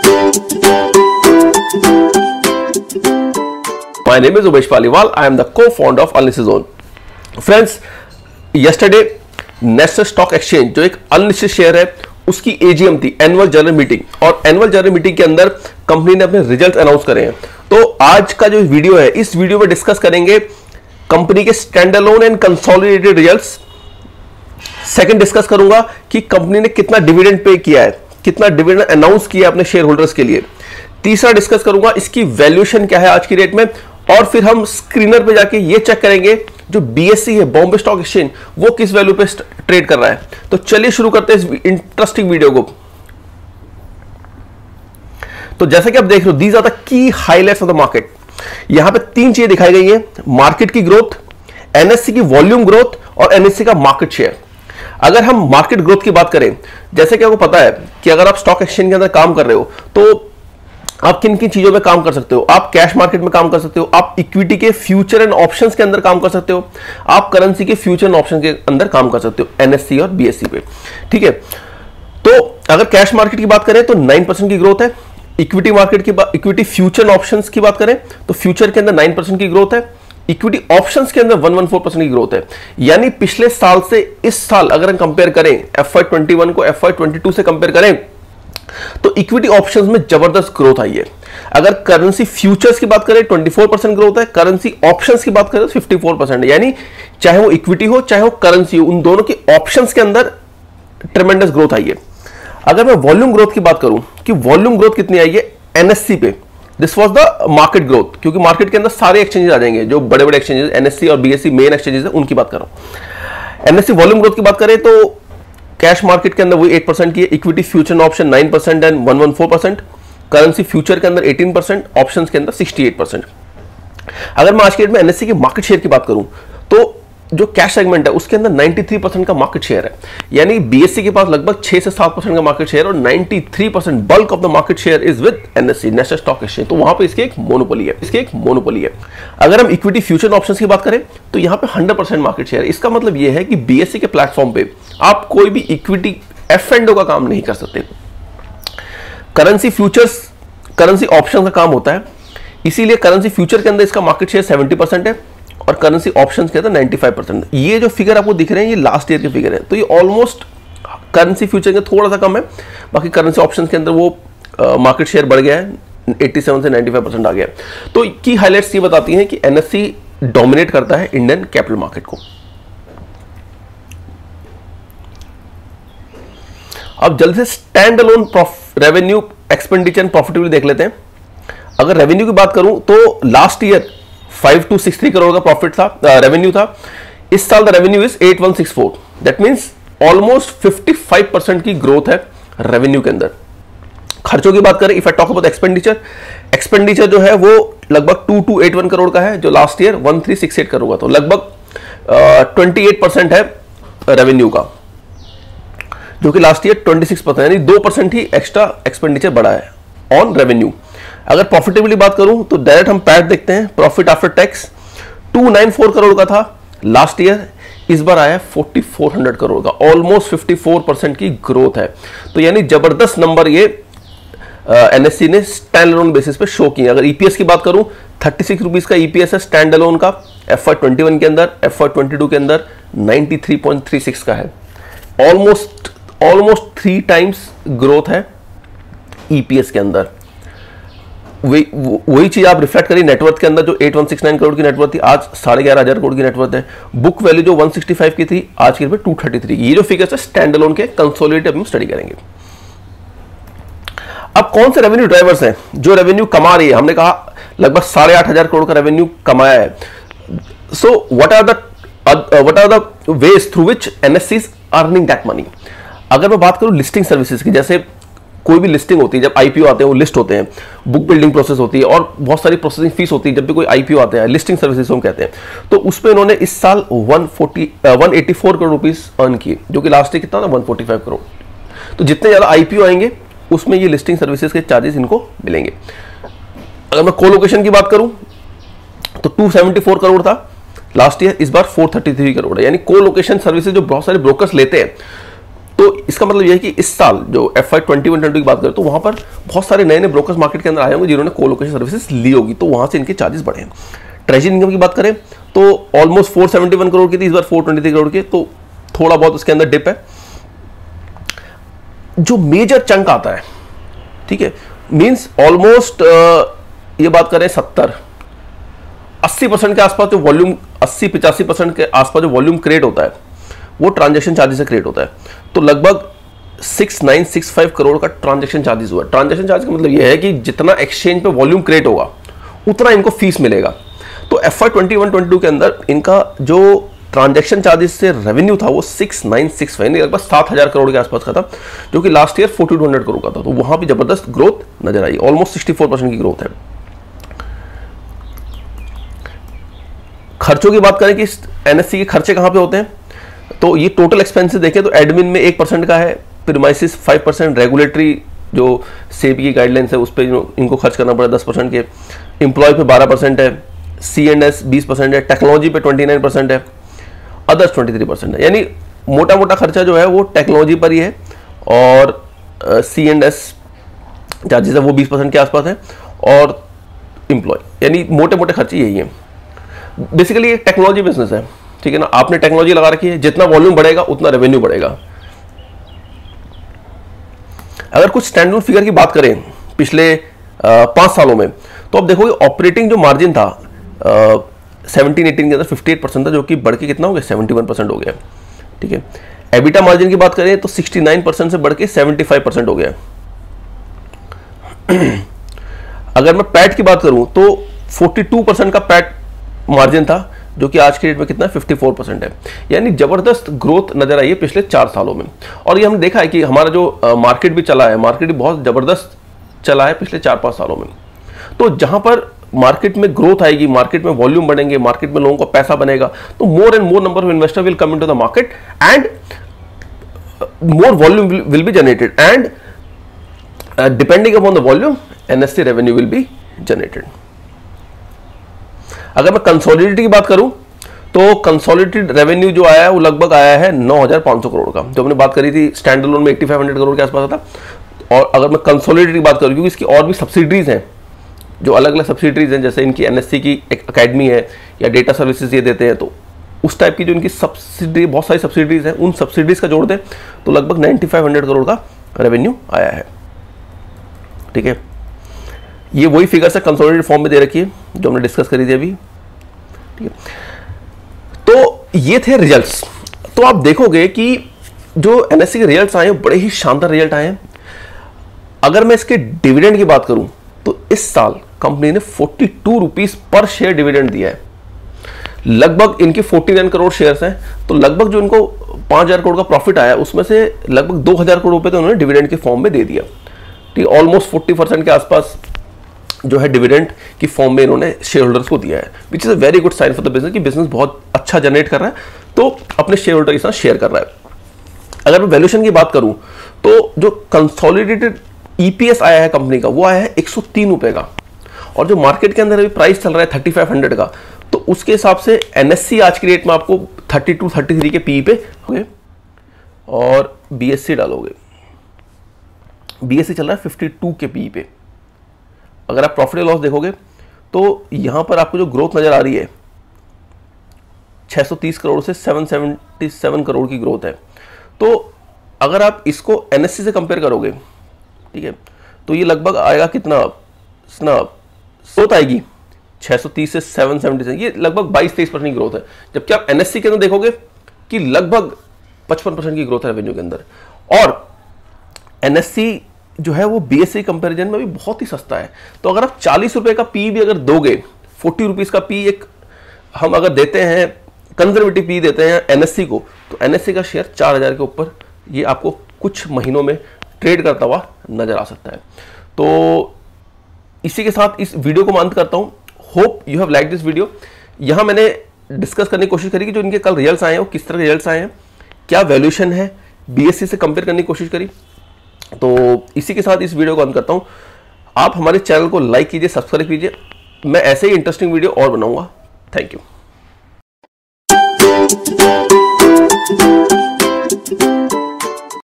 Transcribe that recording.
My name is Umesh Paliwal. I am the co-founder of Unlisted Zone. Friends, yesterday national stock exchange जो एक unlisted share है उसकी AGM थी, annual general meeting, और annual general meeting के अंदर company ने अपने रिजल्ट्स अनाउंस करे हैं। तो आज का जो वीडियो है, इस वीडियो में डिस्कस करेंगे कंपनी के standalone and consolidated results. Second discuss करूंगा कि कंपनी ने कितना डिविडेंड पे किया है, कितना डिविडेंड अनाउंस किया अपने शेयर होल्डर्स के लिए। तीसरा डिस्कस करूंगा इसकी वैल्यूएशन क्या है आज की डेट में, और फिर हम स्क्रीनर पे जाके ये चेक करेंगे जो बीएसई है, बॉम्बे स्टॉक एक्सचेंज, वो किस वैल्यू पे ट्रेड कर रहा है। तो चलिए शुरू करते हैं इस इंटरेस्टिंग वीडियो को। तो जैसे कि आप देख रहे हो, these are the key highlights of the market. यहां पे तीन चीजें दिखाई गई हैं, मार्केट की ग्रोथ, एनएससी की वॉल्यूम ग्रोथ और एनएससी का मार्केट शेयर। अगर हम मार्केट ग्रोथ की बात करें, जैसे कि आपको पता है कि अगर आप स्टॉक एक्सचेंज के अंदर काम कर रहे हो तो आप किन किन चीजों में काम कर सकते हो। आप कैश मार्केट में काम कर सकते हो, आप इक्विटी के फ्यूचर एंड ऑप्शंस के अंदर काम कर सकते हो, आप करेंसी के फ्यूचर एंड ऑप्शन के अंदर काम कर सकते हो, एनएससी और बीएसई पे। ठीक है, तो अगर कैश मार्केट की बात करें तो 9% की ग्रोथ है। इक्विटी मार्केट की इक्विटी फ्यूचर ऑप्शंस की बात करें तो फ्यूचर के अंदर 9% की ग्रोथ है। इक्विटी ऑप्शंस के अंदर 114% की ग्रोथ है। यानी पिछले साल से इस साल अगर हम कंपेयर करें, FY21 को FY22 से कंपेयर करें, तो इक्विटी ऑप्शंस में जबरदस्त ग्रोथ आई है। अगर करेंसी फ्यूचर्स की बात करें 24% ग्रोथ है, करेंसी ऑप्शंस की बात करें तो 54% है। यानी चाहे वो इक्विटी हो चाहे वो करेंसी हो, उन दोनों की ऑप्शंस के अंदर ट्रेमेंडस ग्रोथ आई है। अगर मैं वॉल्यूम ग्रोथ की बात करूं कि वॉल्यूम ग्रोथ कितनी आई है एनएससी पे, this was the market growth, क्योंकि मार्केट के अंदर सारे एक्सचेंजेस आ जाएंगे, जो बड़े बड़े एक्सचेंजेस एनएससी और बीएसई मेन एक्सचेंजेस है, उनकी बात कर रहा हूं। एनएससी वॉल्यूम ग्रोथ की बात करें तो कैश मार्केट के अंदर वही 8% की है, equity future option 9% and 114%, currency future के अंदर 18%, ऑप्शंस के अंदर 68%। अगर मैं आज के डेट में एनएससी के मार्केट शेयर की बात करूं तो जो कैश सेगमेंट है उसके अंदर 93% का मार्केट शेयर है। यानी बीएसई के पास लगभग 6 से 7% का मार्केट शेयर, और 93% bulk of the market share is with NSC, national stock exchange. तो वहां पे इसके एक मोनोपोली है। अगर हम इक्विटी फ्यूचर ऑप्शंस की बात करें तो यहां पे 100% मार्केट शेयर है। इसका मतलब यह है कि बीएसई के प्लेटफॉर्म पे आप कोई भी इक्विटी F&O का काम नहीं कर सकते। करेंसी फ्यूचर्स, करेंसी ऑप्शन का काम होता है, इसीलिए करेंसी फ्यूचर के अंदर इसका मार्केट शेयर 70% है और करेंसी ऑप्शंस के अंदर 95%। ये जो फिगर आपको दिख रहे हैं ये लास्ट ईयर के फिगर है, तो ये ऑलमोस्ट करेंसी फ्यूचर के थोड़ा सा कम है, बाकी करेंसी ऑप्शंस के अंदर वो मार्केट शेयर बढ़ गया है, 87 से 95% आ गया है। तो की हाइलाइट्स ये बताती हैं कि एनएससी डोमिनेट करता है इंडियन कैपिटल मार्केट को। अब जल्दी से stand alone revenue, expenditure and profitability देख लेते हैं। अगर रेवेन्यू की बात करूं तो लास्ट ईयर 5263 करोड़ का प्रॉफिट था, रेवेन्यू था। इस साल the revenue is 8164, that means almost 55% की ग्रोथ है रेवेन्यू के अंदर। खर्चों की बात करें, if I talk about expenditure जो है वो लगभग 2281 करोड़ का है, जो लास्ट ईयर 1368 करोड़ का, तो लगभग 28% है रेवेन्यू का, जो कि लास्ट ईयर 26%, यानी 2% ही एक्स्ट्रा एक्सपेंडिचर बढ़ा है ऑन रेवेन्यू। अगर प्रॉफिटेबिलिटी बात करूं तो डायरेक्ट हम पैट देखते हैं, प्रॉफिट आफ्टर टैक्स 294 करोड़ का था लास्ट ईयर, इस बार आया 4400 करोड़ का, ऑलमोस्ट 54% की ग्रोथ है। तो यानी जबरदस्त नंबर ये एनएससी ने स्टैंड अलोन बेसिस पे शो किए। अगर ईपीएस की बात करूं 36 रुपीज का ईपीएस है स्टैंड अलोन का, FY21 के अंदर, FY22 के अंदर 93.36 का है, ऑलमोस्ट 3 टाइम्स ग्रोथ है ईपीएस के अंदर। वही चीज आप रिफ्लेक्ट करिए नेटवर्थ के अंदर, जो 8169 करोड़ की नेटवर्थ थी आज 11,500 करोड़ की नेटवर्थ है। बुक वैल्यू जो 165 की थी आज की 233। ये जो फिगर्स है स्टैंड अलोन के, कंसोलिडेटेड हम स्टडी करेंगे। अब कौन से रेवेन्यू ड्राइवर्स हैं जो रेवेन्यू कमा रही है? हमने कहा लगभग 8,500 करोड़ का रेवेन्यू कमाया है। So what are the ways through which NSC is earning that money? अगर मैं बात करूं लिस्टिंग सर्विसेज की, जैसे कोई भी लिस्टिंग होती है, जब आईपीओ आते हैं वो लिस्ट होते हैं, बुक बिल्डिंग प्रोसेस होती है और बहुत सारी प्रोसेसिंग फीस होती है जब भी कोई आईपीओ आते हैं, लिस्टिंग सर्विसेज हम कहते हैं। तो उस पर इन्होंने इस साल 184 करोड़ रुपीस अर्न किए, जो कि लास्ट ईयर कितना था 145 करोड़। तो जितने ज्यादा आईपीओ आएंगे उसमें ये लिस्टिंग सर्विसेज के चार्जेस इनको मिलेंगे। अगर मैं कोलोकेशन की बात करूं तो 274 करोड़ था लास्ट ईयर, इस बार 433 करोड़ है। यानी कोलोकेशन सर्विसेज जो बहुत सारे ब्रोकर्स लेते हैं तो इसका मतलब यह है कि इस साल जो FY21-22 की बात करें तो वहां पर बहुत सारे नए नए ब्रोकर्स मार्केट के अंदर आए होंगे जिन्होंने कोलोकेशन सर्विसेज ली होगी, तो वहां से इनके चार्जेस बढ़े हैं। ट्रेजरी इनकम की बात करें तो ऑलमोस्ट 471 करोड़ की थी, इस बार 423 करोड़ की, तो थोड़ा बहुत उसके अंदर डिप है। जो मेजर चंक आता है, ठीक है, मींस ऑलमोस्ट ये बात करें 70-80% के आसपास जो वॉल्यूम, 80-85% के आसपास जो वॉल्यूम क्रिएट होता है वो ट्रांजैक्शन चार्जेस से क्रिएट होता है। तो लगभग 6965 करोड़ का ट्रांजैक्शन चार्जेस हुआ। ट्रांजैक्शन चार्ज का मतलब यह है कि जितना एक्सचेंज पे वॉल्यूम क्रिएट होगा उतना इनको फीस मिलेगा। तो FY21-22 के अंदर इनका जो ट्रांजैक्शन चार्जेस से रेवेन्यू था वो 6965 लगभग 7000 करोड़ के आसपास का था, जो कि लास्ट ईयर 4200 करोड़ का था। तो वहां भी जबरदस्त ग्रोथ नजर आई, ऑलमोस्ट 64% की ग्रोथ है। खर्चों की बात करें कि NSE के खर्चे कहां पे होते हैं, तो ये टोटल एक्सपेंसेस देखें तो एडमिन में 1% का है, प्रीमाइसिस 5%, रेगुलेटरी जो सेबी की गाइडलाइंस है उस पर इनको खर्च करना पड़ा 10% के, एम्प्लॉय पे 12% है, C&S 20% है, टेक्नोलॉजी पे 29% है, अदर्स 23% है। यानी मोटा मोटा खर्चा जो है वो टेक्नोलॉजी पर ही है, और C&S चार्जेस है वो 20% के आसपास है, और एम्प्लॉय, यानी मोटे मोटे खर्चे यही हैं। बेसिकली एक टेक्नोलॉजी बिजनेस है, ठीक है ना, आपने टेक्नोलॉजी लगा रखी है, जितना वॉल्यूम बढ़ेगा उतना रेवेन्यू बढ़ेगा। अगर कुछ स्टैंडर्ड फिगर की बात करें पिछले 5 सालों में, तो आप देखोगे ऑपरेटिंग जो मार्जिन था 17-18 के अंदर 58% था, जो कि बढ़ के कितना हो गया 71% हो गया, ठीक है। एबिटा मार्जिन की बात करें तो 69% से बढ़ के 75% हो गया। अगर मैं पैट की बात करूं तो 42% का पैट मार्जिन था, जो कि आज के डेट में कितना 54% है। यानी जबरदस्त ग्रोथ नजर आई है पिछले 4 सालों में। और ये हमने देखा है कि हमारा जो मार्केट भी चला है, मार्केट भी बहुत जबरदस्त चला है पिछले 4-5 सालों में। तो जहां पर मार्केट में ग्रोथ आएगी, मार्केट में वॉल्यूम बढ़ेंगे, मार्केट में लोगों को पैसा बनेगा, तो more and more number of investor will come into the market and more volume will be generated, and depending upon the volume NSE revenue will be generated. अगर मैं कंसोलिडेटेड की बात करूं तो कंसोलिडेटेड रेवेन्यू जो आया है वो लगभग आया है 9500 करोड़ का, जो हमने बात करी थी स्टैंड अलोन में 8500 करोड़ के आसपास था। और अगर मैं कंसोलिडेटेड की बात करूं, क्योंकि इसकी और भी सब्सिडरीज हैं, जो अलग अलग सब्सिडरीज हैं, जैसे इनकी NSE की एक अकेडमी है या डेटा सर्विसेज ये देते हैं, तो उस टाइप की जो इनकी सब्सिडरी, बहुत सारी सब्सिडरीज हैं, उन सब्सिडरीज का जोड़ दें तो लगभग 9500 करोड़ का रेवेन्यू आया है, ठीक है। ये वही फिगर्स है कंसोलिडेटेड फॉर्म में दे रखी है जो हमने डिस्कस करी थी अभी, ठीक है। तो ये थे रिजल्ट्स। तो आप देखोगे कि जो NSE के रिजल्ट्स आए बड़े ही शानदार रिजल्ट आए हैं। अगर मैं इसके डिविडेंड की बात करूं तो इस साल कंपनी ने 42 रुपीस पर शेयर डिविडेंड दिया है। लगभग इनके 49 करोड़ शेयर्स हैं, तो लगभग जो इनको 5000 करोड़ का प्रॉफिट आया उसमें से लगभग 2000 करोड़ रुपए तो उन्होंने डिविडेंड के फॉर्म में दे दिया, ठीक है। ऑलमोस्ट 40% के आसपास जो है डिविडेंड की फॉर्म में इन्होंने शेयर होल्डर्स को दिया है, which is a very good sign for the business कि बिजनेस बहुत अच्छा जनरेट कर रहा है, तो अपने शेयर होल्डर के साथ शेयर कर रहा है। अगर मैं वैल्यूएशन की बात करूं तो जो कंसोलिडेटेड EPS आया है कंपनी का वो आया है 103 रुपए का, और जो मार्केट के अंदर अभी प्राइस चल रहा है 3500 का, तो उसके हिसाब से NSE आज की रेट में आपको 32-33 के PE पे होंगे, और BSE डालोगे, BSE चल रहा है 52 के PE पे। अगर आप प्रॉफिट लॉस देखोगे तो यहां पर आपको जो ग्रोथ नजर आ रही है 630 करोड़ से 777 करोड़ की ग्रोथ है। तो अगर आप इसको NSE से कंपेयर करोगे, ठीक है, तो ये लगभग आएगा कितना ग्रोथ आएगी 630 से 777, ये लगभग 22-23% की ग्रोथ है। जबकि आप NSE के अंदर देखोगे कि लगभग 55% की ग्रोथ है रेवेन्यू के अंदर। और NSE जो है वो BSE कंपैरिजन में भी बहुत ही सस्ता है। तो अगर आप 40 रुपए का पी भी अगर दोगे, 40 रुपीज का पी एक हम अगर देते हैं, कंजर्वेटिव पी देते हैं NSE को, तो NSE का शेयर 4000 के ऊपर ये आपको कुछ महीनों में ट्रेड करता हुआ नजर आ सकता है। तो इसी के साथ इस वीडियो को मैं अंत करता हूं। Hope you have like this video. यहां मैंने डिस्कस करने की कोशिश करी कि जो इनके कल रिजल्ट्स आए हैं वो किस तरह के रिजल्ट्स आए हैं, क्या वैल्यूएशन है, BSE से कंपेयर करने की कोशिश करी। तो इसी के साथ इस वीडियो को अंत करता हूं। आप हमारे चैनल को लाइक कीजिए, सब्सक्राइब कीजिए, मैं ऐसे ही इंटरेस्टिंग वीडियो और बनाऊंगा। Thank you.